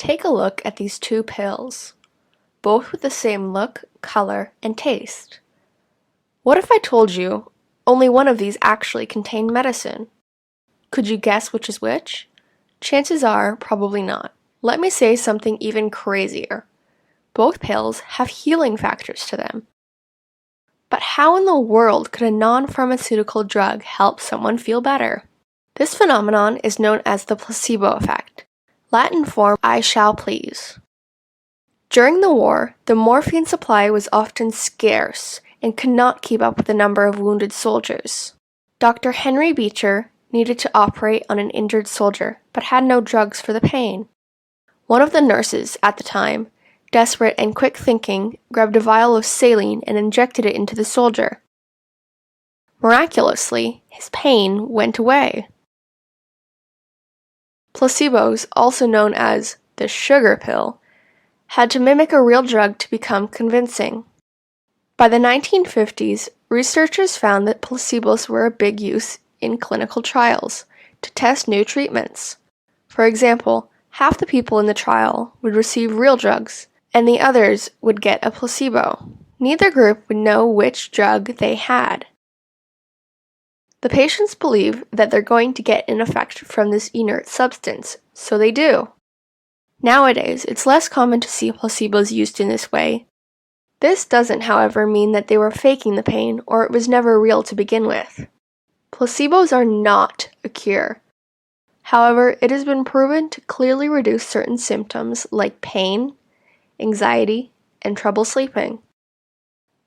Take a look at these two pills, both with the same look, color, and taste. What if I told you only one of these actually contained medicine? Could you guess which is which? Chances are, probably not. Let me say something even crazier. Both pills have healing factors to them. But how in the world could a non-pharmaceutical drug help someone feel better? This phenomenon is known as the placebo effect, Latin form I shall please. During the war, the morphine supply was often scarce and could not keep up with the number of wounded soldiers. Dr. Henry Beecher needed to operate on an injured soldier, but had no drugs for the pain. One of the nurses at the time, desperate and quick-thinking, grabbed a vial of saline and injected it into the soldier. Miraculously, his pain went away. Placebos, also known as the sugar pill, had to mimic a real drug to become convincing. By the 1950s, researchers found that placebos were a big use in clinical trials to test new treatments. For example, half the people in the trial would receive real drugs, and the others would get a placebo. Neither group would know which drug they had. The patients believe that they're going to get an effect from this inert substance, so they do. Nowadays, it's less common to see placebos used in this way. This doesn't, however, mean that they were faking the pain or it was never real to begin with. Placebos are not a cure. However, it has been proven to clearly reduce certain symptoms like pain, anxiety, and trouble sleeping.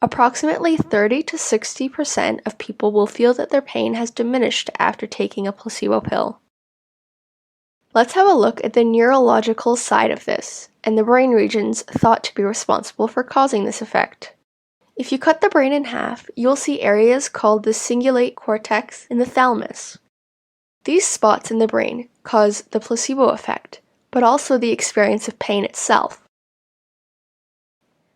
Approximately 30 to 60% of people will feel that their pain has diminished after taking a placebo pill. Let's have a look at the neurological side of this, and the brain regions thought to be responsible for causing this effect. If you cut the brain in half, you'll see areas called the cingulate cortex and the thalamus. These spots in the brain cause the placebo effect, but also the experience of pain itself.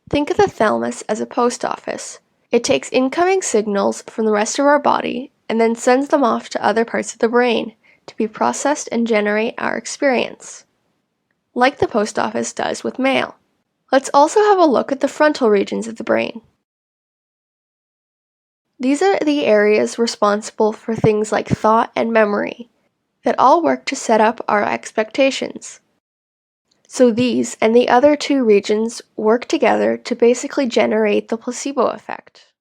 Think of the thalamus as a post office. It takes incoming signals from the rest of our body and then sends them off to other parts of the brain to be processed and generate our experience, like the post office does with mail. Let's also have a look at the frontal regions of the brain. These are the areas responsible for things like thought and memory that all work to set up our expectations. So these and the other two regions work together to basically generate the placebo effect.